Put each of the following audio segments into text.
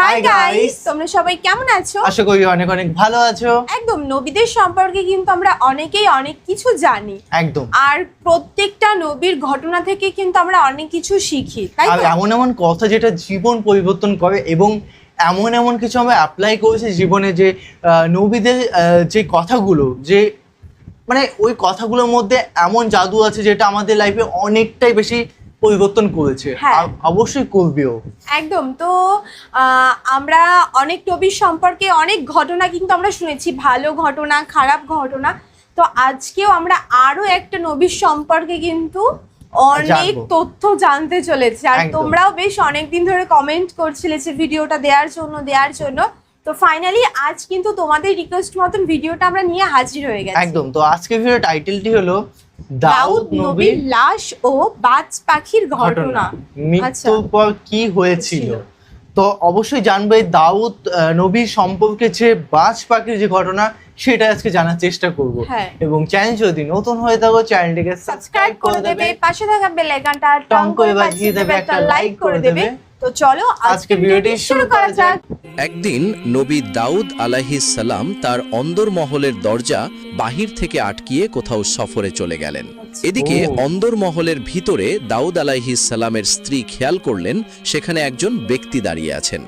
Hi guys, তোমরা সবাই কেমন আছো? আশা করি অনেক অনেক ভালো আছো। একদম, নবীদের সম্পর্কে কিন্তু আমরা অনেকেই অনেক কিছু জানি। একদম। আর প্রত্যেকটা নবীর ঘটনা থেকে কিন্তু আমরা অনেক কিছু শিখি, তাই আর তো? এমন এমন কথা যেটা জীবন পরিবর্তন করে এবং এমন এমন কিছু আমরা অ্যাপ্লাই করেছি জীবনে যে নবীদের যে কথাগুলো, যে মানে ওই কথাগুলোর মধ্যে এমন জাদু আছে যেটা আমাদের লাইফে অনেকটাই বেশি পরিবর্তন করেছে। হ্যাঁ। আর অবশ্যই করবেও। একদম। তো আমরা অনেক নবীর সম্পর্কে অনেক ঘটনা কিন্তু আমরা শুনেছি, ভালো ঘটনা, খারাপ ঘটনা। তো আজকেও আমরা আরো একটা নবীর সম্পর্কে কিন্তু অনেক জানবো। তথ্য জানতে চলেছি। আর একদম। তোমরাও বেশ অনেকদিন ধরে কমেন্ট করছিলে যে ভিডিওটা দেওয়ার জন্য। তো ফাইনালি আজ কিন্তু তোমাদের রিকোয়েস্ট মতন ভিডিওটা আমরা নিয়ে হাজির হয়ে গেছি। একদম। তো আজকের ভিডিও টাইটেলটি হলো দাউদ নবীর লাশ ও বাজ পাখির ঘটনা। মৃত্যুর পর কি হয়েছিল। তো অবশ্যই জানবে দাউদ নবীর সম্পর্কে যে বাজ পাখির যে ঘটনা, সেটা আজকে জানার চেষ্টা করব। হ্যাঁ। এবং চ্যানেল যদি নতুন হয়ে থাকো চ্যানেলটিকে সাবস্ক্রাইব করে দেবে, পাশে থাকা বেল আইকনটা টং করে বাজিয়ে দেবে, একটা লাইক করে দেবে। তো চলো আজকে ভিডিওটি শুরু করা যাক। একদিন নবী দাউদ আলাইহিস সালাম তার অন্দরমহলের দরজা বাহির থেকে আটকিয়ে কোথাও সফরে চলে গেলেন। এদিকে অন্দরমহলের ভিতরে দাউদ আলাইহিস সালামের স্ত্রী খেয়াল করলেন সেখানে একজন ব্যক্তি দাঁড়িয়ে আছেন।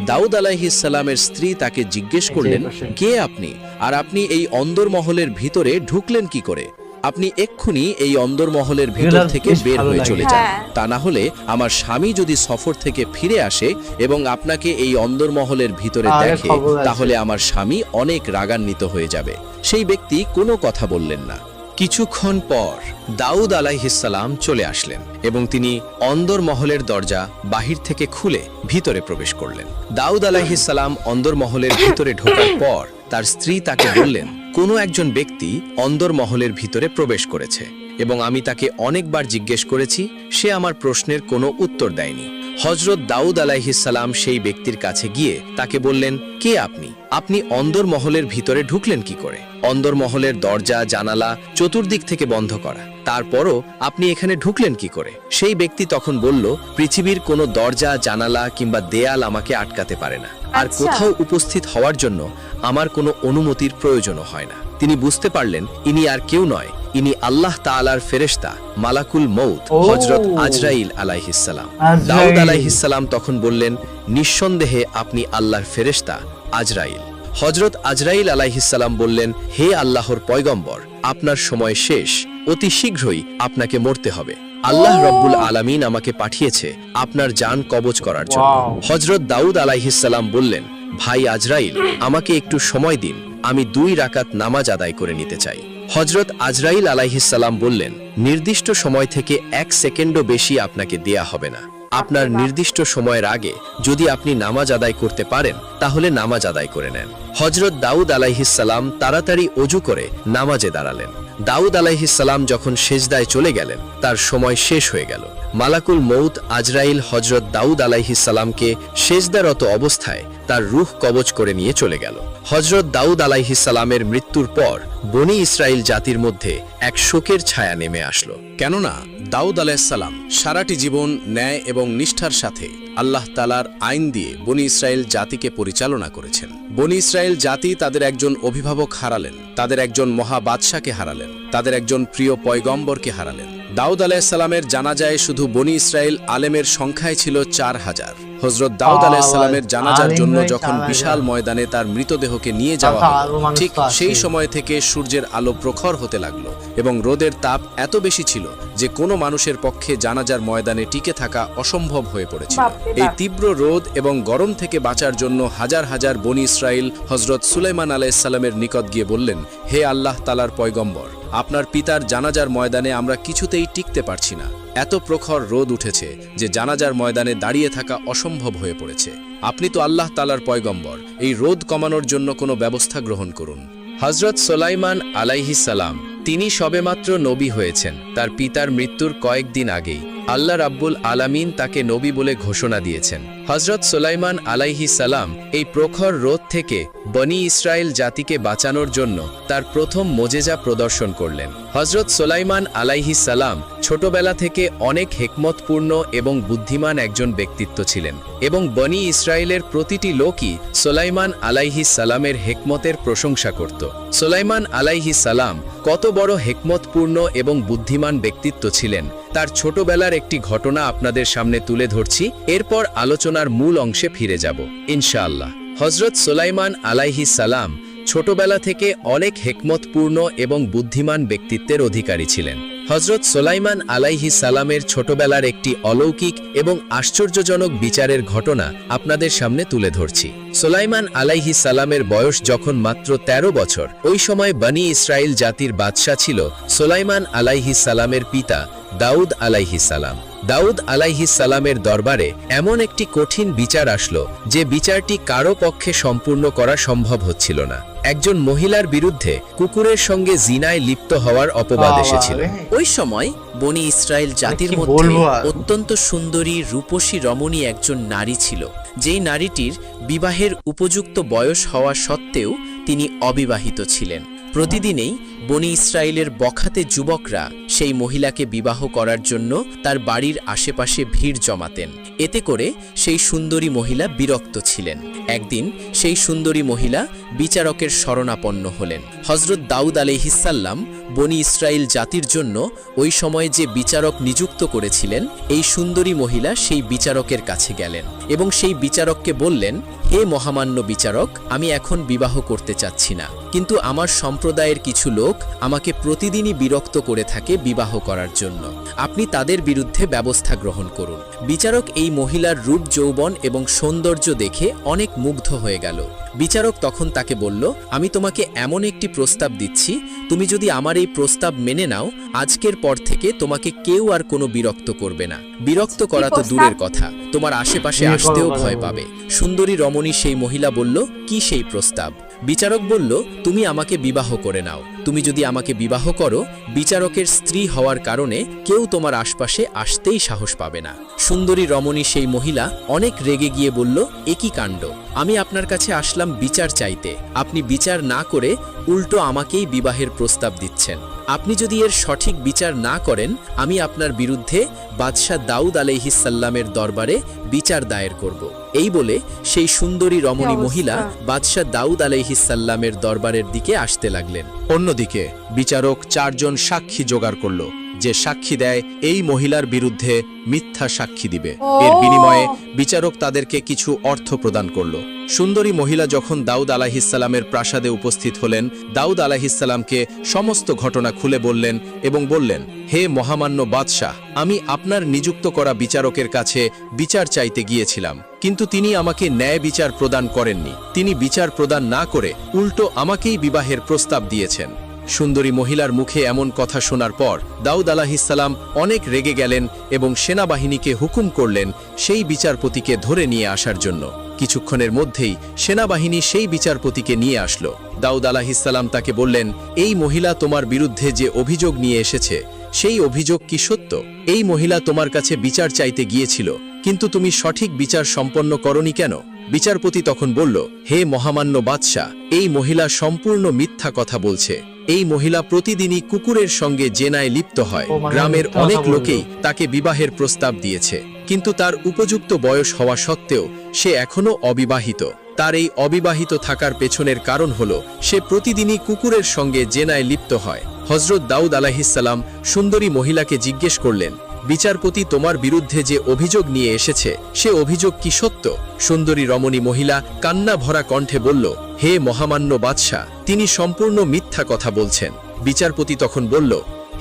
দাউদ আলাইহিস সালামের স্ত্রী তাকে জিজ্ঞেস করলেন, কে আপনি, আর আপনি এই অন্দরমহলের ভিতরে ঢুকলেন কি করে? আপনি এক্ষুনি এই অন্দরমহলের ভিতর থেকে বের হয়ে চলে যান, তা না হলে আমার স্বামী যদি সফর থেকে ফিরে আসে এবং আপনাকে এই অন্দরমহলের ভিতরে দেখে, তাহলে আমার স্বামী অনেক রাগান্বিত হয়ে যাবে। সেই ব্যক্তি কোনো কথা বললেন না। কিছুক্ষণ পর দাউদ আলাইহিস সালাম চলে আসলেন এবং তিনি অন্দরমহলের দরজা বাহির থেকে খুলে ভিতরে প্রবেশ করলেন। দাউদ আলাইহিস সালাম অন্দরমহলের ভিতরে ঢোকার পর তার স্ত্রী তাকে বললেন, কোনো একজন ব্যক্তি অন্দরমহলের ভিতরে প্রবেশ করেছে এবং আমি তাকে অনেকবার জিজ্ঞেস করেছি, সে আমার প্রশ্নের কোনো উত্তর দেয়নি। হযরত দাউদ আলাইহিস সালাম সেই ব্যক্তির কাছে গিয়ে তাকে বললেন, কে আপনি? আপনি অন্দরমহলের ভিতরে ঢুকলেন কি করে? অন্দরমহলের দরজা জানালা চতুর্দিক থেকে বন্ধ করা, তারপরও আপনি এখানে ঢুকলেন কি করে? সেই ব্যক্তি তখন বলল, পৃথিবীর কোনো দরজা জানালা কিংবা দেয়াল আমাকে আটকাতে পারে না, আর কোথাও উপস্থিত হওয়ার জন্য আমার কোনো অনুমতির প্রয়োজনও হয় না। তিনি বুঝতে পারলেন ইনি আর কেউ নয়, ইনি আল্লাহ তাআলার ফেরেশতা মালাকুল মউত হযরত আজরাইল আলাইহিস সালাম। দাউদ আলাইহিস সালাম তখন বললেন, নিঃসন্দেহে আপনি আল্লাহর ফেরেশতা আজরাইল। হযরত আজরাইল আলাইহিস সালাম বললেন, হে আল্লাহর পয়গম্বর, আপনার সময় শেষ, অতি শীঘ্রই আপনাকে মরতে হবে। আল্লাহ রব্বুল আলামিন আমাকে পাঠিয়েছে আপনার জান কবজ করার জন্য। হযরত দাউদ আলাইহিস সালাম বললেন, ভাই আজরাইল, আমাকে একটু সময় দিন, আমি 2 রাকাত নামাজ আদায় করে নিতে চাই। হযরত আজরাইল আলাইহিস সালাম বললেন, নির্দিষ্ট সময় থেকে 1 সেকেন্ডও বেশি আপনাকে দেয়া হবে না। আপনার নির্দিষ্ট সময়ের আগে যদি আপনি নামাজ আদায় করতে পারেন তাহলে নামাজ আদায় করে নেন। হযরত দাউদ আলাইহিস সালাম তাড়াতাড়ি ওযু করে নামাজে দাঁড়ালেন। দাউদ আলাইহিস সালাম যখন সেজদায় চলে গেলেন তার সময় শেষ হয়ে গেল। মালাকুল মউত আজরাইল হযরত দাউদ আলাইহিস সালামকে সেজদারত অবস্থায় তার রূহ কবজ করে নিয়ে চলে গেল। হযরত দাউদ আলাইহিস সালামের মৃত্যুর পর বনি ইসরাইল জাতির মধ্যে এক শোকের ছায়া নেমে আসলো। কেননা দাউদ আলাইহিস সালাম সারাটি জীবন ন্যায় এবং নিষ্ঠার সাথে আল্লাহ তাআলার আইন দিয়ে বনি ইসরাইল জাতিকে পরিচালনা করেছেন। বনি ইসরাইল জাতি তাদের একজন অভিভাবক হারালেন, তাদের একজন মহাবাদশাকে হারালেন, তাদের একজন প্রিয় পয়গম্বরকে হারালেন। দাউদ আলাইহিস সালামের জানাজায় শুধু বনি ইসরাইল আলেমের সংখ্যায় ছিল 4000। হযরত দাউদ আলাইহিস সালামের জানাজার জন্য যখন বিশাল ময়দানে তার মৃতদেহকে নিয়ে যাওয়া হলো, ঠিক সেই সময় থেকে সূর্যের আলো প্রখর হতে লাগলো এবং রোদের তাপ এত বেশি ছিল যে কোনো মানুষের পক্ষে জানাজার ময়দানে টিকে থাকা অসম্ভব হয়ে পড়েছিল। এই তীব্র রোদ এবং গরম থেকে বাঁচার জন্য হাজার হাজার বনি ইসরাইল হযরত সুলাইমান আলাইহিস সালামের নিকট গিয়ে বললেন, হে আল্লাহ তাআলার পয়গম্বর, আপনার পিতার জানাজার ময়দানে আমরা কিছুতেই টিকতে পারছি না। এত প্রখর রোদ উঠেছে যে জানাজার ময়দানে দাঁড়িয়ে থাকা অসম্ভব হয়ে পড়েছে। আপনি তো আল্লাহ তাআলার পয়গম্বর, এই রোদ কমানোর জন্য কোনো ব্যবস্থা গ্রহণ করুন। হযরত সুলাইমান আলাইহিস সালাম তিনি সবেমাত্র নবী হয়েছেন, তার পিতার মৃত্যুর কয়েকদিন আগেই। আল্লাহ রাব্বুল আলামিন তাকে নবী বলে ঘোষণা দিয়েছেন। হযরত সুলাইমান আলাইহিস সালাম এই প্রখর রোদ থেকে বনি ইসরায়েল জাতিকে বাঁচানোর জন্য তার প্রথম মোজেজা প্রদর্শন করলেন। হযরত সুলাইমান আলাইহিস সালাম ছোটবেলা থেকে অনেক হিকমতপূর্ণ এবং বুদ্ধিমান একজন ব্যক্তিত্ব ছিলেন এবং বনি ইসরায়েলের প্রতিটি লোকই সুলাইমান আলাইহিস সালামের হিকমতের প্রশংসা করত। সুলাইমান আলাইহিস সালাম কত বড় হিকমতপূর্ণ এবং বুদ্ধিমান ব্যক্তিত্ব ছিলেন তার ছোটবেলার একটি ঘটনা আপনাদের সামনে তুলে ধরছি, এরপর আলোচনার মূল অংশে ফিরে যাব ইনশাআল্লাহ। হযরত সুলাইমান আলাইহিস সালাম ছোটবেলা থেকে অনেক হিকমতপূর্ণ এবং বুদ্ধিমান ব্যক্তিত্বের অধিকারী ছিলেন। হযরত সুলাইমান আলাইহিস সালামের ছোটবেলার একটি অলৌকিক এবং আশ্চর্যজনক বিচারের ঘটনা আপনাদের সামনে তুলে ধরছি। সুলাইমান আলাইহিস সালামের বয়স যখন মাত্র 13 বছর, ওই সময় বনি ইসরায়েল জাতির বাদশা ছিল সুলাইমান আলাইহিস সালামের পিতা দাউদ আলাইহিস সালাম। দাউদ আলাইহিস সালামের দরবারে এমন একটি কঠিন বিচার আসলো যে বিচারটি কারো পক্ষে সম্পূর্ণ করা সম্ভব হচ্ছিল না। একজন মহিলার বিরুদ্ধে কুকুরের সঙ্গে জিনায় লিপ্ত হওয়ার অপবাদ এসেছিল। ওই সময় বনি ইসরায়েল জাতির কি মধ্যে বলবো আর? অত্যন্ত সুন্দরী রূপসী রমণী একজন নারী ছিল, যেই নারীটির বিবাহের উপযুক্ত বয়স হওয়া সত্ত্বেও তিনি অবিবাহিত ছিলেন। প্রতিদিনেই বনি ইসরায়েলের বখাতে যুবকরা সেই মহিলাকে বিবাহ করার জন্য তার বাড়ির আশেপাশে ভিড় জমাতেন। এতে করে সেই সুন্দরী মহিলা বিরক্ত ছিলেন। একদিন সেই সুন্দরী মহিলা বিচারকের শরণাপন্ন হলেন। হযরত দাউদ আলাইহিস সালাম বনি ইসরায়েল জাতির জন্য ওই সময়ে যে বিচারক নিযুক্ত করেছিলেন, এই সুন্দরী মহিলা সেই বিচারকের কাছে গেলেন এবং সেই বিচারককে বললেন, হে মহামান্য বিচারক, আমি এখন বিবাহ করতে চাচ্ছি না, কিন্তু আমার সম্প্রদায়ের কিছু লোক আমাকে প্রতিদিনই বিরক্ত করে থাকে বিবাহ করার জন্য। আপনি তাদের বিরুদ্ধে ব্যবস্থা গ্রহণ করুন। বিচারক এই মহিলার রূপ যৌবন এবং সৌন্দর্য দেখে অনেক মুগ্ধ হয়ে গেল। বিচারক তখন তাকে বলল, আমি তোমাকে এমন একটি প্রস্তাব দিচ্ছি, তুমি যদি আমার এই প্রস্তাব মেনে নাও, আজকের পর থেকে তোমাকে কেউ আর কোনো বিরক্ত করবে না। বিরক্ত করা তো দূরের কথা, তোমার আশেপাশে আসতেও ভয় পাবে। সুন্দরী রমণী সেই মহিলা বলল, কি সেই প্রস্তাব? বিচারক বলল, তুমি আমাকে বিবাহ করে নাও। তুমি যদি আমাকে বিবাহ করো, বিচারকের স্ত্রী হওয়ার কারণে কেউ তোমার আশপাশে আসতেই সাহস পাবে না। সুন্দরী রমণী সেই মহিলা অনেক রেগে গিয়ে বলল, একই কাণ্ড, আমি আপনার কাছে আসলাম বিচার চাইতে, আপনি বিচার না করে উল্টো আমাকেই বিবাহের প্রস্তাব দিচ্ছেন। আপনি যদি এর সঠিক বিচার না করেন, আমি আপনার বিরুদ্ধে বাদশাহ দাউদ আলাইহিস সালামের দরবারে বিচার দায়ের করব। এই বলে সেই সুন্দরী রমণী মহিলা বাদশাহ দাউদ আলাইহিস সালামের দরবারের দিকে আসতে লাগলেন। অন্যদিকে বিচারক 4 জন সাক্ষী জোগাড় করল, যে সাক্ষী দেয় এই মহিলার বিরুদ্ধে মিথ্যা সাক্ষী দিবে। এর বিনিময়ে বিচারক তাদেরকে কিছু অর্থ প্রদান করল। সুন্দরী মহিলা যখন দাউদ আলাইহিস সালামের প্রাসাদে উপস্থিত হলেন, দাউদ আলাইহিস সালামকে সমস্ত ঘটনা খুলে বললেন এবং বললেন, হে মহামান্য বাদশাহ, আমি আপনার নিযুক্ত করা বিচারকের কাছে বিচার চাইতে গিয়েছিলাম, কিন্তু তিনি আমাকে ন্যায় বিচার প্রদান করেননি। তিনি বিচার প্রদান না করে উল্টো আমাকেই বিবাহের প্রস্তাব দিয়েছেন। সুন্দরী মহিলার মুখে এমন কথা শোনার পর দাউদ আলাইহিস সালাম অনেক রেগে গেলেন এবং সেনাবাহিনীকে হুকুম করলেন সেই বিচারপতিকে ধরে নিয়ে আসার জন্য। কিছুক্ষণের মধ্যেই সেনাবাহিনী সেই বিচারপতিকে নিয়ে আসলো। দাউদ আলাইহিস সালাম তাকে বললেন, এই মহিলা তোমার বিরুদ্ধে যে অভিযোগ নিয়ে এসেছে, সেই অভিযোগ কি সত্য? এই মহিলা তোমার কাছে বিচার চাইতে গিয়েছিল, কিন্তু তুমি সঠিক বিচার সম্পন্ন করনি কেন? বিচারপতি তখন বলল, হে মহামান্য বাদশাহ, এই মহিলা সম্পূর্ণ মিথ্যা কথা বলছে। এই মহিলা প্রতিদিনই কুকুরের সঙ্গে জেনায় লিপ্ত হয়। গ্রামের অনেক লোকেই তাকে বিবাহের প্রস্তাব দিয়েছে, কিন্তু তার উপযুক্ত বয়স হওয়া সত্ত্বেও সে এখনো অবিবাহিত। তার এই অবিবাহিত থাকার পেছনের কারণ হলো সে প্রতিদিনই কুকুরের সঙ্গে জেনায় লিপ্ত হয়। হযরত দাউদ আলাইহিস সালাম সুন্দরী মহিলাকে জিজ্ঞেস করলেন, বিচারপতি তোমার বিরুদ্ধে যে অভিযোগ নিয়ে এসেছে, সে অভিযোগ কি সত্য? সুন্দরী রমণী মহিলা কান্না ভরা কণ্ঠে বলল, হে মহামান্য বাদশাহ, তিনি সম্পূর্ণ মিথ্যা কথা বলছেন। বিচারপতি তখন বলল,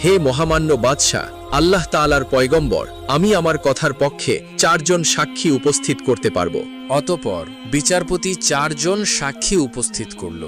হে মহামান্য বাদশাহ, আল্লাহ তাআলার পয়গম্বর, আমি আমার কথার পক্ষে 4 জন সাক্ষী উপস্থিত করতে পারবো। অতঃপর বিচারপতি 4 জন সাক্ষী উপস্থিত করল,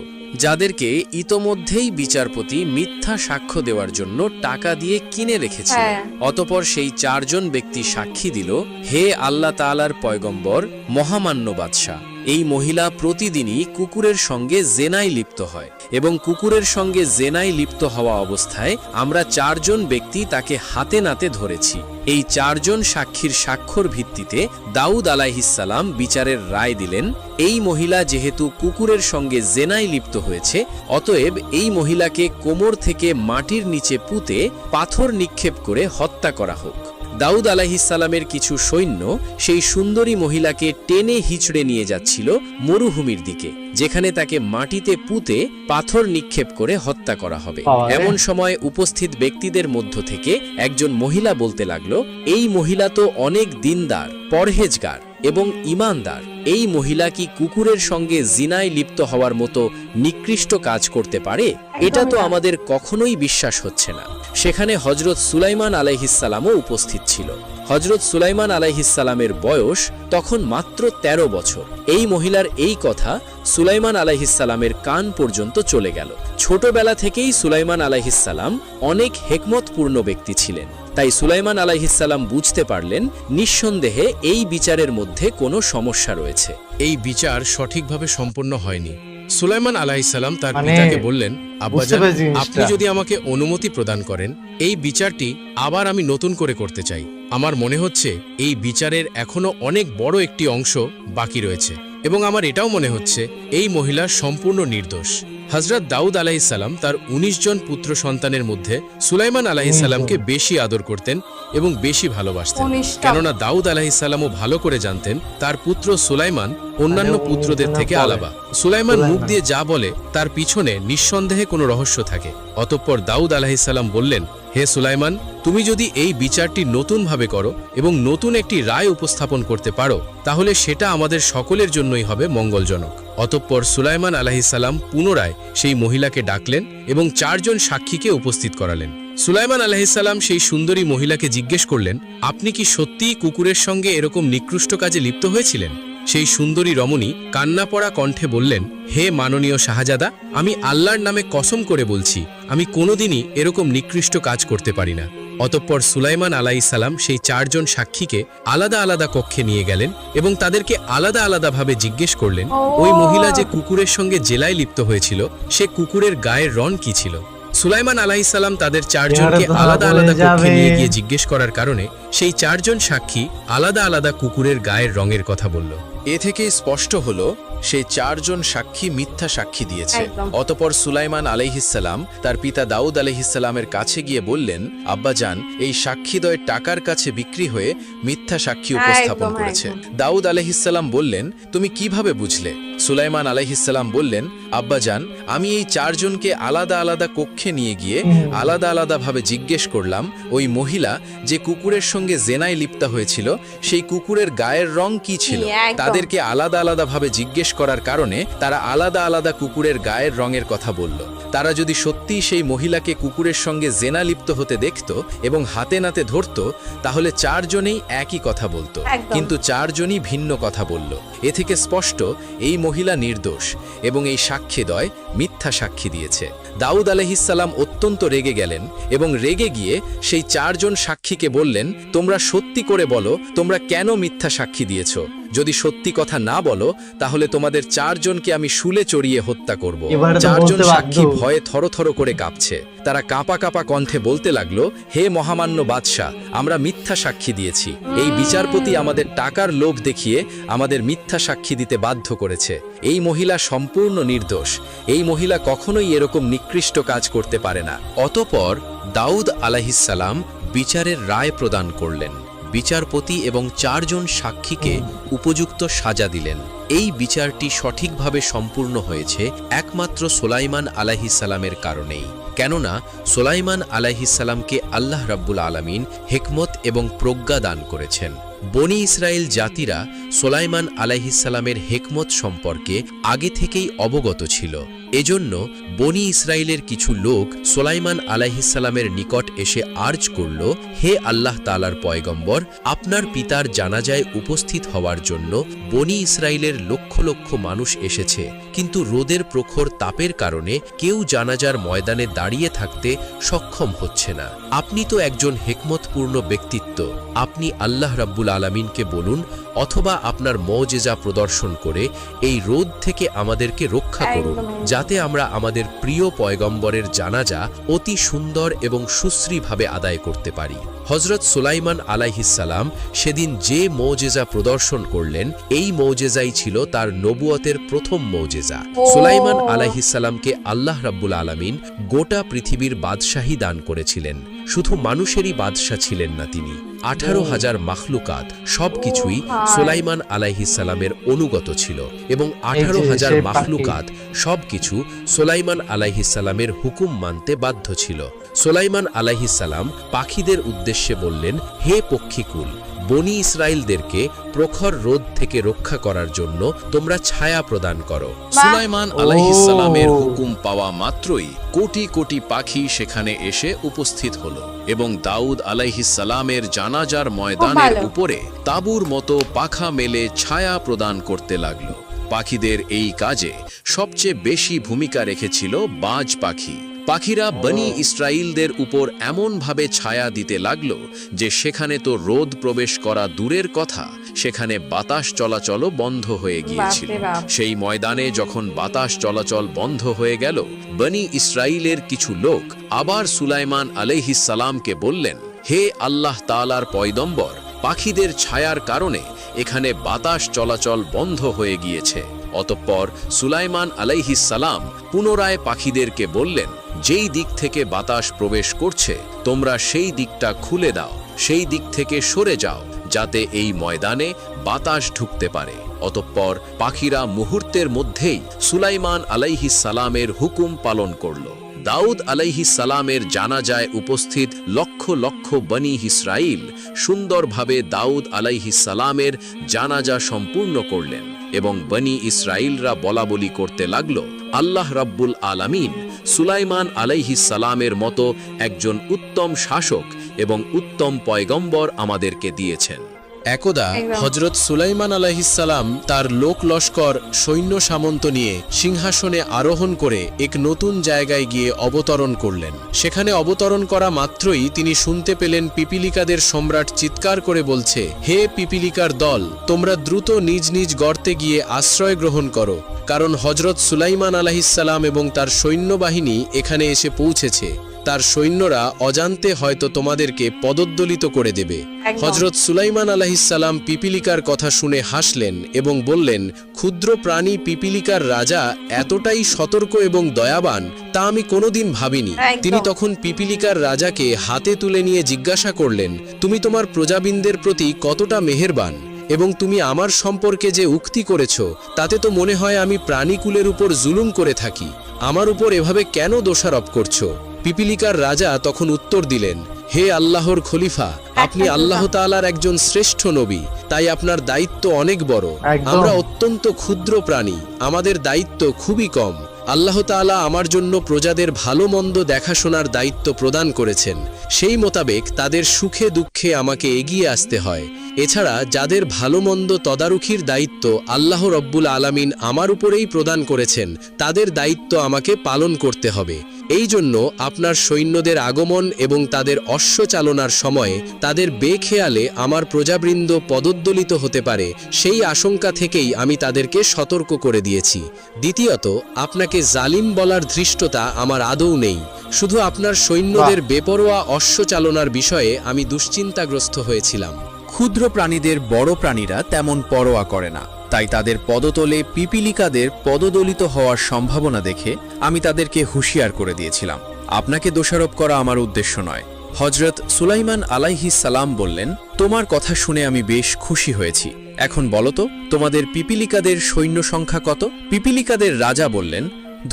যাদেরকে ইতোমধ্যেই বিচারপতি মিথ্যা সাক্ষ্য দেওয়ার জন্য টাকা দিয়ে কিনে রেখেছিলেন। অতঃপর সেই 4 জন ব্যক্তি সাক্ষী দিল, হে আল্লাহ তাআলার পয়গম্বর, মহামান্য বাদশাহ, এই মহিলা প্রতিদিনই কুকুরের সঙ্গে জেনায় লিপ্ত হয় এবং কুকুরের সঙ্গে জেনায় লিপ্ত হওয়া অবস্থায় আমরা 4 জন ব্যক্তি তাকে হাতে নাতে ধরেছি। এই 4 জন সাক্ষীর স্বাক্ষর ভিত্তিতে দাউদ আলাইহিসসালাম বিচারের রায় দিলেন, এই মহিলা যেহেতু কুকুরের সঙ্গে জেনায় লিপ্ত হয়েছে, অতএব এই মহিলাকে কোমর থেকে মাটির নিচে পুঁতে পাথর নিক্ষেপ করে হত্যা করা হোক। দাউদ আলাইহিসসালামের কিছু সৈন্য সেই সুন্দরী মহিলাকে টেনে হিচড়ে নিয়ে যাচ্ছিল মরুভূমির দিকে, যেখানে তাকে মাটিতে পুঁতে পাথর নিক্ষেপ করে হত্যা করা হবে। এমন সময় উপস্থিত ব্যক্তিদের মধ্য থেকে একজন মহিলা বলতে লাগলো, এই মহিলা তো অনেক দিনদার, পরহেজগার এবং ঈমানদার। এই মহিলা কি কুকুরের সঙ্গে জিনায় লিপ্ত হওয়ার মতো নিকৃষ্ট কাজ করতে পারে? এটা তো আমাদের কখনোই বিশ্বাস হচ্ছে না। সেখানে হযরত সুলাইমান আলাইহিসসালামও উপস্থিত ছিল। হযরত সুলাইমান আলাইহিসসালামের বয়স তখন মাত্র 13 বছর। এই মহিলার এই কথা সুলাইমান আলাইহিসসালামের কান পর্যন্ত চলে গেল। ছোটবেলা থেকেই সুলাইমান আলাইহিসসালাম অনেক হিকমতপূর্ণ ব্যক্তি ছিলেন, তাই সুলাইমান আলাইহিসসালাম বুঝতে পারলেন নিঃসন্দেহে এই বিচারের মধ্যে কোনো সমস্যা রয়েছে। এই বিচার সঠিকভাবে সম্পন্ন হয়নি। সুলাইমান আলাইহিসসালাম তার পিতাকে বললেন, আব্বাজান, আপনি যদি আমাকে অনুমতি প্রদান করেন, এই বিচারটি আবার আমি নতুন করে করতে চাই। আমার মনে হচ্ছে এই বিচারের এখনো অনেক বড় একটি অংশ বাকি রয়েছে এবং আমার এটাও মনে হচ্ছে এই মহিলা সম্পূর্ণ নির্দোষ। হযরত দাউদ আলাইহিসসালাম তার 19 জন পুত্র সন্তানের মধ্যে সুলাইমান আলাইহিসসালামকে বেশি আদর করতেন এবং বেশি ভালোবাসতেন, কেননা দাউদ আলাইহিসসালামও ভালো করে জানতেন তার পুত্র সুলাইমান অন্যান্য পুত্রদের থেকে আলাদা। সুলাইমান মুখ দিয়ে যা বলে তার পিছনে নিঃসন্দেহে কোনো রহস্য থাকে। অতঃপর দাউদ আলাইহিসসালাম বললেন, হে সুলাইমান, তুমি যদি এই বিচারটি নতুনভাবে করো এবং নতুন একটি রায় উপস্থাপন করতে পারো, তাহলে সেটা আমাদের সকলের জন্যই হবে মঙ্গলজনক। অতঃপর সুলাইমান আলাইহিসসালাম পুনরায় সেই মহিলাকে ডাকলেন এবং 4 জন সাক্ষীকে উপস্থিত করালেন। সুলাইমান আলাইহিসসালাম সেই সুন্দরী মহিলাকে জিজ্ঞেস করলেন, আপনি কি সত্যিই কুকুরের সঙ্গে এরকম নিকৃষ্ট কাজে লিপ্ত হয়েছিলেন? সেই সুন্দরী রমণী কান্না পড়া কণ্ঠে বললেন, হে মাননীয় শাহজাদা, আমি আল্লাহর নামে কসম করে বলছি, আমি কোনোদিনই এরকম নিকৃষ্ট কাজ করতে পারি না। অতঃপর সুলাইমান আলাইহিসসালাম সেই 4 জন সাক্ষীকে আলাদা আলাদা কক্ষে নিয়ে গেলেন এবং তাদেরকে আলাদা আলাদাভাবে জিজ্ঞেস করলেন, ওই মহিলা যে কুকুরের সঙ্গে জেলায় লিপ্ত হয়েছিল, সে কুকুরের গায়ের রং কি ছিল? সুলাইমান আলাইহিসসালাম তাদের 4 জনকে আলাদা আলাদা কক্ষে নিয়ে গিয়ে জিজ্ঞেস করার কারণে সেই 4 জন সাক্ষী আলাদা আলাদা কুকুরের গায়ের রঙের কথা বলল। এ থেকেই স্পষ্ট হলো সেই 4 জন সাক্ষী মিথ্যা সাক্ষী দিয়েছে। অতঃপর সুলাইমান আলাইহিসসালাম তার পিতা দাউদ আলাইহিসসালামের কাছে গিয়ে বললেন, আব্বাজান, এই সাক্ষীদ্বয় টাকার কাছে বিক্রি হয়ে মিথ্যা সাক্ষী উপস্থাপন করেছে। দাউদ আলাইহিসসালাম বললেন, তুমি কিভাবে বুঝলে? সুলাইমান আলাইহিসসালাম বললেন, আব্বাজান, আমি এই 4 জনকে আলাদা আলাদা কক্ষে নিয়ে গিয়ে আলাদা আলাদাভাবে জিজ্ঞেস করলাম, ওই মহিলা যে কুকুরের সঙ্গে জেনায় লিপ্ত হয়েছিল, সেই কুকুরের গায়ের রং কি ছিল? তাদেরকে আলাদা আলাদাভাবে জিজ্ঞেস করার কারণে তারা আলাদা আলাদা কুকুরের গায়ের রঙের কথা বলল। তারা যদি সত্যিই সেই মহিলাকে কুকুরের সঙ্গে জেনা লিপ্ত হতে দেখত এবং হাতে নাতে ধরত, তাহলে 4 জনেই একই কথা বলতো, কিন্তু 4 জনই ভিন্ন কথা বলল। এ থেকে স্পষ্ট এই মহিলা নির্দোষ এবং এই সাক্ষীদ্বয় মিথ্যা সাক্ষী দিয়েছে। দাউদ আলাইহিসসালাম অত্যন্ত রেগে গেলেন এবং রেগে গিয়ে সেই 4 জন সাক্ষীকে বললেন, তোমরা সত্যি করে বলো, তোমরা কেন মিথ্যা সাক্ষী দিয়েছ? যদি সত্যি কথা না বলো, তাহলে তোমাদের 4 জনকে আমি শুলে চড়িয়ে হত্যা করব। 4 জন সাক্ষী ভয়ে থরথর করে কাঁপছে। তারা কাঁপা কাঁপা কণ্ঠে বলতে লাগলো, হে মহামান্য বাদশাহ, আমরা মিথ্যা সাক্ষী দিয়েছি। এই বিচারপতি আমাদের টাকার লোভ দেখিয়ে আমাদের মিথ্যা সাক্ষী দিতে বাধ্য করেছে। এই মহিলা সম্পূর্ণ নির্দোষ। এই মহিলা কখনোই এরকম নিকৃষ্ট কাজ করতে পারে না। অতঃপর দাউদ আলাইহিসসালাম বিচারের রায় প্রদান করলেন। বিচারপতি এবং 4 জন সাক্ষীকে উপযুক্ত সাজা দিলেন। এই বিচারটি সঠিকভাবে সম্পূর্ণ হয়েছে একমাত্র সুলাইমান আলাইহিসসালামের কারণেই, কেননা সুলাইমান আলাইহিসসালামকে আল্লাহ রাব্বুল আলামিন হিকমত এবং প্রজ্ঞা দান করেছেন। বনি ইসরায়েল জাতিরা সুলাইমান আলাইহিসসালামের হিকমত সম্পর্কে আগে থেকেই অবগত ছিল। এজন্য বনি ইসরায়েলের কিছু লোক সুলাইমান আলাইহিসসালামের নিকট এসে আর্জ করল, হে আল্লাহ তাআলার পয়গম্বর, আপনার পিতার জানাজায় উপস্থিত হওয়ার জন্য বনি ইসরায়েলের লক্ষ লক্ষ মানুষ এসেছে, কিন্তু রোদের প্রখর তাপের কারণে কেউ জানাজার ময়দানে দাঁড়িয়ে থাকতে সক্ষম হচ্ছে না। আপনি তো একজন হিকমতপূর্ণ ব্যক্তিত্ব, আপনি আল্লাহ রাব্বুল আলামিনকে বলুন অথবা আপনার মুজিজা প্রদর্শন করে এই রোদ থেকে আমাদেরকে রক্ষা করুন, একদম। যাতে আমরা আমাদের প্রিয় পয়গম্বরের জানাজা অতি সুন্দর এবং সুশ্রীভাবে আদায় করতে পারি। হযরত সুলাইমান আলাইহিসসালাম সেদিন যে মুজিজা প্রদর্শন করলেন, এই মুজিজাই ছিল তার নবুয়তের প্রথম মুজিজা। সুলাইমান আলাইহিসসালামকে আল্লাহ রাব্বুল আলামিন গোটা পৃথিবীর বাদশাহী দান করেছিলেন। শুধু মানুষেরই বাদশা ছিলেন না তিনি, 18,000 মাখলুকাত সবকিছুই সুলাইমান আলাইহিসসালামের অনুগত ছিল এবং 18,000 মাখলুকাত সবকিছু সুলাইমান আলাইহিসসালামের হুকুম মানতে বাধ্য ছিল। সুলাইমান আলাইহিসসালাম পাখিদের উদ্দেশ্যে বললেন, হে পক্ষীকুল, বনি ইসরাইলদেরকে প্রখর রোদ থেকে রক্ষা করার জন্য তোমরা ছায়া প্রদান করো। সুলাইমান আলাইহিসসালামের হুকুম পাওয়া মাত্রই কোটি কোটি পাখি সেখানে এসে উপস্থিত হলো এবং দাউদ আলাইহিসসালামের জানাজার ময়দানের উপরে তাঁবুর মতো পাখা মেলে ছায়া প্রদান করতে লাগলো। পাখিদের এই কাজে সবচেয়ে বেশি ভূমিকা রেখেছিল বাজ পাখি। পাখিরা বনি ইসরাইলদের উপর এমনভাবে ছায়া দিতে লাগল যে সেখানে তো রোদ প্রবেশ করা দূরের কথা, সেখানে বাতাস চলাচলও বন্ধ হয়ে গিয়েছিল। সেই ময়দানে যখন বাতাস চলাচল বন্ধ হয়ে গেল, বনি ইসরাইলের কিছু লোক আবার সুলাইমান আলাইহিসসালামকে বললেন, হে আল্লাহ তাআলার পয়গম্বর, পাখিদের ছায়ার কারণে এখানে বাতাস চলাচল বন্ধ হয়ে গিয়েছে। অতঃপর সুলাইমান আলাইহিসসালাম পুনরায় পাখিদেরকে বললেন, যেই দিক থেকে বাতাস প্রবেশ করছে তোমরা সেই দিকটা খুলে দাও, সেই দিক থেকে সরে যাও, যাতে এই ময়দানে বাতাস ঢুকতে পারে। অতঃপর পাখিরা মুহূর্তের মধ্যেই সুলাইমান আলাইহিসসালামের হুকুম পালন করল। দাউদ আলাইহিসসালামের জানাজায় উপস্থিত লক্ষ লক্ষ বনি ইসরাইল সুন্দরভাবে দাউদ আলাইহিসসালামের জানাজা সম্পূর্ণ করলেন এবং বনি ইসরাইলরা বলাবলি করতে লাগল, আল্লাহ রাব্বুল আলামিন সুলাইমান আলাইহিসসালামের মতো একজন উত্তম শাসক এবং উত্তম পয়গম্বর আমাদেরকে দিয়েছেন। একদা হযরত সুলাইমান আলাইহিসসালাম তার লোক লস্কর সৈন্য সামন্ত নিয়ে সিংহাসনে আরোহণ করে এক নতুন জায়গায় গিয়ে অবতরণ করলেন। সেখানে অবতরণ করা মাত্রই তিনি শুনতে পেলেন পিপিলিকাদের সম্রাট চিৎকার করে বলছে, হে পিপিলিকার দল, তোমরা দ্রুত নিজ নিজ গর্তে গিয়ে আশ্রয় গ্রহণ করো, কারণ হযরত সুলাইমান আলাইহিসসালাম এবং তার সৈন্যবাহিনী এখানে এসে পৌঁছেছে। তার সৈন্যরা অজান্তে হয়তো তোমাদেরকে পদদলিত করে দেবে। হযরত সুলাইমান আলাইহিসসালাম পিপিলিকার কথা শুনে হাসলেন এবং বললেন, ক্ষুদ্র প্রাণী পিপিলিকার রাজা এতটাই সতর্ক এবং দয়াবান তা আমি কোনোদিন ভাবিনি। তিনি তখন পিপিলিকার রাজাকে হাতে তুলে নিয়ে জিজ্ঞাসা করলেন, তুমি তোমার প্রজাবৃন্দের প্রতি কতটা মেহেরবান এবং তুমি আমার সম্পর্কে যে উক্তি করেছ তাতে তো মনে হয় আমি প্রাণীকুলের উপর জুলুম করে থাকি। আমার উপর এভাবে কেন দোষারোপ করছো? পিপিলিকার রাজা তখন উত্তর দিলেন, হে আল্লাহর খলিফা, আপনি আল্লাহ তাআলার একজন শ্রেষ্ঠ নবী, তাই আপনার দায়িত্ব অনেক বড়। আমরা অত্যন্ত ক্ষুদ্র প্রাণী, আমাদের দায়িত্ব খুবই কম। আল্লাহ তাআলা আমার জন্য প্রজাদের ভালো মন্দ দেখাশোনার দায়িত্ব প্রদান করেছেন, সেই মোতাবেক তাদের সুখে দুঃখে আমাকে এগিয়ে আসতে হয়। এছাড়া যাদের ভালো মন্দ তদারকির দায়িত্ব আল্লাহ রব্বুল আলামিন আমার উপরেই প্রদান করেছেন, তাদের দায়িত্ব আমাকে পালন করতে হবে। এই জন্য আপনার সৈন্যদের আগমন এবং তাদের অশ্ব চালনার সময়ে তাদের বেখেয়ালে আমার প্রজাবৃন্দ পদদলিত হতে পারে, সেই আশঙ্কা থেকেই আমি তাদেরকে সতর্ক করে দিয়েছি। দ্বিতীয়ত, আপনাকে জালিম বলার ধৃষ্টতা আমার আদৌ নেই, শুধু আপনার সৈন্যদের বেপরোয়া অশ্ব চালনার বিষয়ে আমি দুশ্চিন্তাগ্রস্ত হয়েছিলাম। ক্ষুদ্র প্রাণীদের বড় প্রাণীরা তেমন পরোয়া করে না, তাই তাদের পদতলে পিপিলিকাদের পদদলিত হওয়ার সম্ভাবনা দেখে আমি তাদেরকে হুঁশিয়ার করে দিয়েছিলাম। আপনাকে দোষারোপ করা আমার উদ্দেশ্য নয়। হযরত সুলাইমান আলাইহিসসালাম বললেন, তোমার কথা শুনে আমি বেশ খুশি হয়েছি। এখন বলো তো, তোমাদের পিপিলিকাদের সৈন্য সংখ্যা কত? পিপিলিকাদের রাজা বললেন,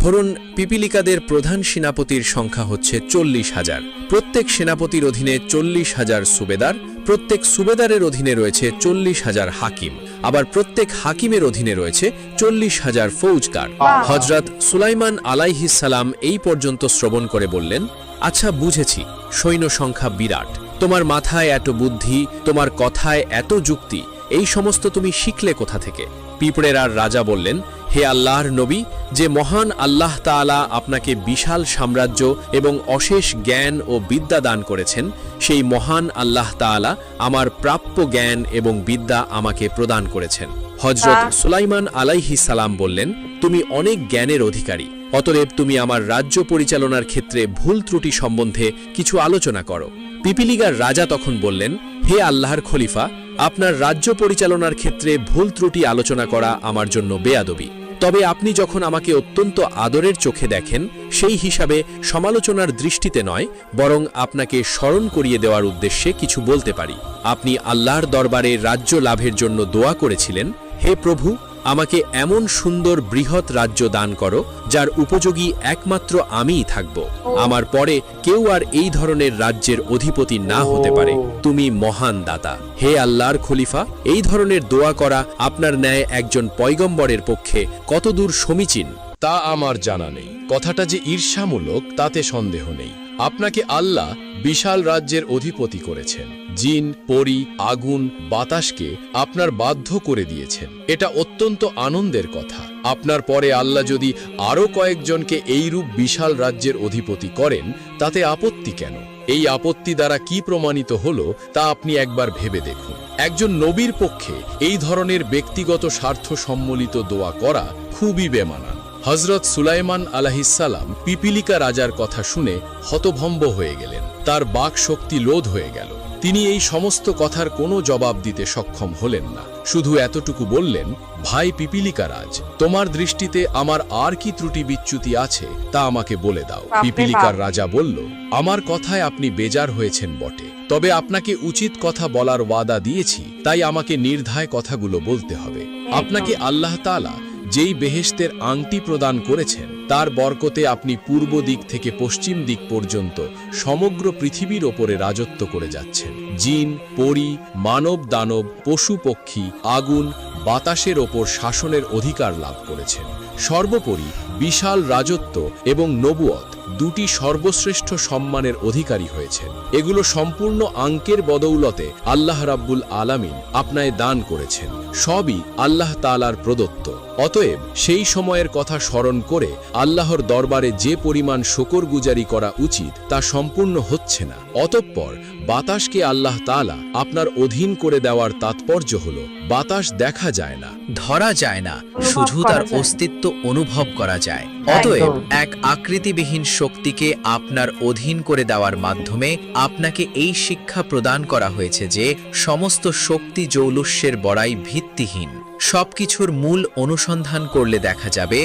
ধরুন পিপিলিকাদের প্রধান সেনাপতির সংখ্যা হচ্ছে 40,000। প্রত্যেক সেনাপতির অধীনে 40,000 সুবেদার, প্রত্যেক সুবেদারের অধীনে রয়েছে 40,000 হাকিম, আবার প্রত্যেক হাকিমের অধীনে রয়েছে 40,000 ফৌজদার। হযরত সুলাইমান আলাইহিসসালাম এই পর্যন্ত শ্রবণ করে বললেন, আচ্ছা বুঝেছি, সৈন্য সংখ্যা বিরাট। তোমার মাথায় এত বুদ্ধি, তোমার কথায় এত যুক্তি, এই সমস্ত তুমি শিখলে কোথা থেকে? পিঁপড়ের আর রাজা বললেন, হে আল্লাহর নবী, যে মহান আল্লাহ তাআলা আপনাকে বিশাল সাম্রাজ্য এবং অশেষ জ্ঞান ও বিদ্যা দান করেছেন, সেই মহান আল্লাহ তাআলা আমার প্রাপ্য জ্ঞান এবং বিদ্যা আমাকে প্রদান করেছেন। হযরত সুলাইমান আলাইহিস সালাম বললেন, তুমি অনেক জ্ঞানের অধিকারী, অতএব তুমি আমার রাজ্য পরিচালনার ক্ষেত্রে ভুল ত্রুটি সম্বন্ধে কিছু আলোচনা করো। পিপিলিকার রাজা তখন বললেন, হে আল্লাহর খলিফা, আপনার রাজ্য পরিচালনার ক্ষেত্রে ভুল ত্রুটি আলোচনা করা আমার জন্য বেয়াদবি। তবে আপনি যখন আমাকে অত্যন্ত আদরের চোখে দেখেন, সেই হিসাবে সমালোচনার দৃষ্টিতে নয়, বরং আপনাকে স্মরণ করিয়ে দেওয়ার উদ্দেশ্যে কিছু বলতে পারি। আপনি আল্লাহর দরবারে রাজ্য লাভের জন্য দোয়া করেছিলেন, হে প্রভু, আমাকে এমন সুন্দর বৃহৎ রাজ্য দান করো যার উপযোগী একমাত্র আমিই থাকব। আমার পরে কেউ আর এই ধরনের রাজ্যের অধিপতি না হতে পারে। তুমি মহান দাতা। হে আল্লাহর খলিফা, এই ধরনের দোয়া করা আপনার ন্যায় একজন পয়গম্বরের পক্ষে কতদূর সমীচীন তা আমার জানা নেই। কথাটা যে ঈর্ষামূলক তাতে সন্দেহ নেই। আপনাকে আল্লাহ বিশাল রাজ্যের অধিপতি করেছেন। জিন, পরী, আগুন, বাতাসকে আপনার বাধ্য করে দিয়েছেন। এটা অত্যন্ত আনন্দের কথা। আপনার পরে আল্লাহ যদি আরও কয়েকজনকে এইরূপ বিশাল রাজ্যের অধিপতি করেন, তাতে আপত্তি কেন? এই আপত্তি দ্বারা কি প্রমাণিত হলো তা আপনি একবার ভেবে দেখুন। একজন নবীর পক্ষে এই ধরনের ব্যক্তিগত স্বার্থ সম্মিলিত দোয়া করা খুবই বেমানান। হযরত সুলাইমান আলাইহিসসালাম পিপিলিকা রাজার কথা শুনে হতভম্ব হয়ে গেলেন। তার বাক শক্তি লোধ হয়ে গেল। তিনি এই সমস্ত কথার কোনো জবাব দিতে সক্ষম হলেন না। শুধু এতটুকু বললেন, ভাই পিপিলিকা রাজ, তোমার দৃষ্টিতে আমার আর কি ত্রুটি বিচ্যুতি আছে তা আমাকে বলে দাও। পিপিলিকার রাজা বলল, আমার কথায় আপনি বেজার হয়েছেন বটে, তবে আপনাকে উচিত কথা বলার ওয়াদা দিয়েছি, তাই আমাকে নির্ধায় কথাগুলো বলতে হবে। আপনাকে আল্লাহ তাআলা যেই বেহেশতের আংটি প্রদান করেছেন, তার বরকতে আপনি পূর্ব দিক থেকে পশ্চিম দিক পর্যন্ত সমগ্র পৃথিবীর ওপরে রাজত্ব করে যাচ্ছেন। জিন, পরী, মানব দানব, পশু পক্ষী, আগুন, বাতাসের ওপর শাসনের অধিকার লাভ করেছেন। সর্বোপরি বিশাল রাজত্ব এবং নবুয়ত, দুটি সর্বশ্রেষ্ঠ সম্মানের অধিকারী হয়েছেন। এগুলো সম্পূর্ণ আঙ্কের বদৌলতে আল্লাহ রাব্বুল আলামিন আপনায় দান করেছেন। সবই আল্লাহ তাআলার প্রদত্ত। অতএব সেই সময়ের কথা স্মরণ করে আল্লাহর দরবারে যে পরিমাণ শুকরগুজারি করা উচিত তা সম্পূর্ণ হচ্ছে না। অতঃপর বাতাসকে আল্লাহ তাআলা আপনার অধীন করে দেওয়ার তাৎপর্য হলো, বাতাস দেখা যায় না, ধরা যায় না, শুধু তার অস্তিত্ব অনুভব করা যায়। অতএব এক আকৃতিবিহীন শক্তিকে আপনার অধীন করে দেওয়ার মাধ্যমে আপনাকে এই শিক্ষা প্রদান করা হয়েছে যে সমস্ত শক্তি জৌলুস্যের বড়াই ভিত্তিহীন। সবকিছুর মূল অনুসন্ধান করলে দেখা যাবে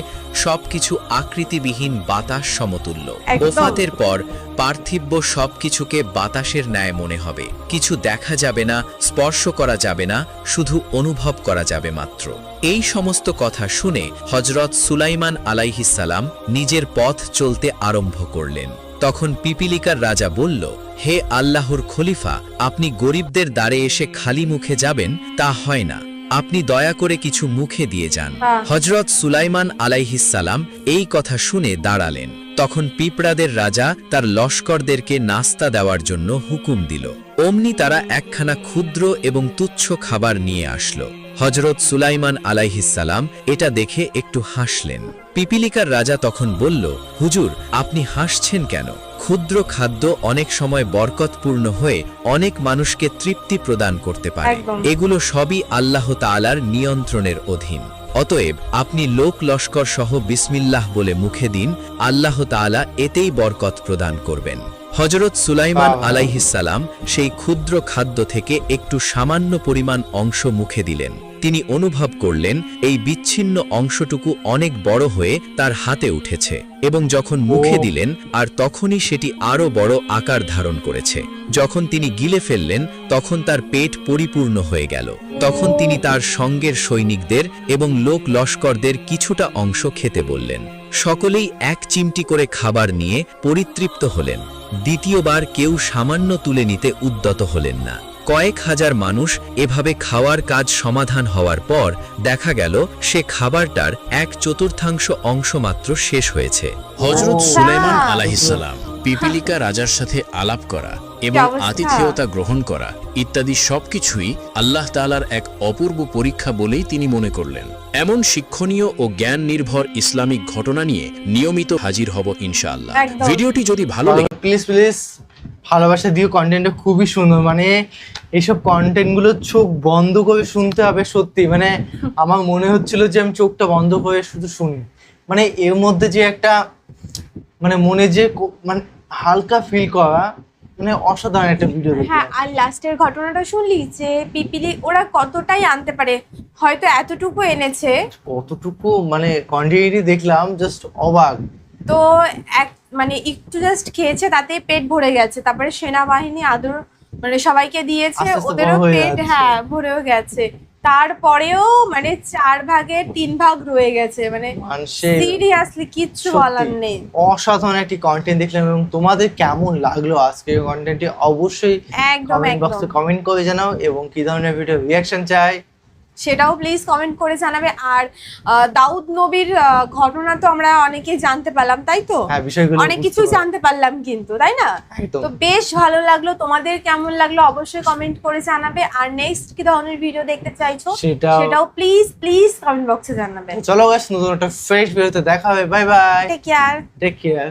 সবকিছু আকৃতিবিহীন বাতাস সমতুল্য। ওফাতের পর পার্থিব্য সবকিছুকে বাতাসের ন্যায় মনে হবে। কিছু দেখা যাবে না, স্পর্শ করা যাবে না, শুধু অনুভব করা যাবে মাত্র। এই সমস্ত কথা শুনে হযরত সুলাইমান আলাইহিসসালাম নিজের পথ চলতে আরম্ভ করলেন। তখন পিপিলিকার রাজা বলল, হে আল্লাহর খলিফা, আপনি গরিবদের দ্বারে এসে খালি মুখে যাবেন তা হয় না। আপনি দয়া করে কিছু মুখে দিয়ে যান। হযরত সুলাইমান আলাইহিসসালাম এই কথা শুনে দাঁড়ালেন। তখন পিঁপড়াদের রাজা তার লস্করদেরকে নাস্তা দেওয়ার জন্য হুকুম দিল। অমনি তারা একখানা ক্ষুদ্র এবং তুচ্ছ খাবার নিয়ে আসলো। হযরত সুলাইমান আলাইহিসসালাম এটা দেখে একটু হাসলেন। পিপিলিকার রাজা তখন বলল, হুজুর, আপনি হাসছেন কেন? ক্ষুদ্র খাদ্য অনেক সময় বরকতপূর্ণ হয়ে অনেক মানুষকে তৃপ্তি প্রদান করতে পারে। এগুলো সবই আল্লাহ তাআলার নিয়ন্ত্রণের অধীন। অতএব আপনি লোক লস্কর সহ বিসমিল্লাহ বলে মুখে দিন, আল্লাহ তাআলা এতেই বরকত প্রদান করবেন। হযরত সুলাইমান আলাইহিসসালাম সেই ক্ষুদ্র খাদ্য থেকে একটু সামান্য পরিমাণ অংশ মুখে দিলেন। তিনি অনুভব করলেন এই বিচ্ছিন্ন অংশটুকু অনেক বড় হয়ে তার হাতে উঠেছে এবং যখন মুখে দিলেন আর তখনই সেটি আরো বড় আকার ধারণ করেছে। যখন তিনি গিলে ফেললেন তখন তার পেট পরিপূর্ণ হয়ে গেল। তখন তিনি তার সঙ্গের সৈনিকদের এবং লোক লস্করদের কিছুটা অংশ খেতে বললেন। সকলেই এক চিমটি করে খাবার নিয়ে পরিতৃপ্ত হলেন। দ্বিতীয়বার কেউ সামান্য তুলে নিতে উদ্যত হলেন না। কয়েক হাজার মানুষ এভাবে খাওয়ার কাজ সমাধান হওয়ার পর দেখা গেল সে খাবারটার 1/4 অংশ মাত্র শেষ হয়েছে। হযরত সুলাইমান আলাইহিসসালাম পিপিলিকা রাজার সাথে আলাপ করা এবং কি অবস্থা! আতিথেয়তা গ্রহণ করা ইত্যাদি সবকিছুই আল্লাহ তাআলার এক অপূর্ব পরীক্ষা বলেই তিনি মনে করলেন। এমন শিক্ষণীয় ও জ্ঞান নির্ভর ইসলামিক ঘটনা নিয়ে নিয়মিত হাজির হব ইনশাআল্লাহ। একদম। ভিডিওটি যদি ভালো লেগে প্লিজ প্লিজ ভালোবাসা দিও, কন্টেন্টটা খুবই সুন্দর, মানে এইসব কন্টেন্টগুলো চোখ বন্ধ করে শুনতে হবে সত্যি, মানে আমার মনে হচ্ছিল যে আমি চোখটা বন্ধ করে শুধু শুনি, মানে এর মধ্যে যে একটা মানে মনে যে মানে হালকা ফিল করা, মানে অসাধারণ একটা ভিডিও দেখলাম। হ্যাঁ, আর লাস্টের ঘটনাটা শুনলি যে পিপিলি ওরা কতটাই আনতে পারে, হয়তো এতটুকু এনেছে, কতটুকু মানে কোয়ান্টিটি দেখলাম, জাস্ট অবাক। তো এক মানে একটু জাস্ট খেয়েছে তাতেই পেট ভরে গেছে। তারপরে সেনাবাহিনী আদর মানে সবাইকে দিয়েছে, আস্তে আস্তে ওদেরও বড় হয়ে পেট যাচ্ছে। হ্যাঁ ভরেও গেছে। তারপরেও মানে 4 ভাগের 3 ভাগ রয়ে গেছে, মানে মানুষের সিরিয়াসলি কিচ্ছু সত্যি বলার নেই। অসাধারণ একটি কন্টেন্ট দেখলাম, এবং তোমাদের কেমন লাগলো আজকের কন্টেন্টটি অবশ্যই একদম কমেন্ট বক্সে একদম কমেন্ট করে জানাও, এবং কি ধরনের ভিডিও রিঅ্যাকশন চাই সেটাও প্লিজ কমেন্ট করে জানাবে। আর দাউদ নবীর ঘটনা তো আমরা অনেকেই জানতে পারলাম, তাই তো? হ্যাঁ, বিষয়গুলো অনেক বুঝতে কিছু পারলাম। জানতে পারলাম কিন্তু, তাই না? একদম। তো বেশ ভালো লাগলো। তোমাদের কেমন লাগলো অবশ্যই কমেন্ট করে জানাবে। আর নেক্সট কি ধরনের ভিডিও দেখতে চাইছো সেটাও প্লিজ প্লিজ কমেন্ট বক্সে জানাবে। চলো গাইস, নতুন একটা ফ্রেশ ভিডিওতে দেখা হবে। Bye bye, take care. Take care.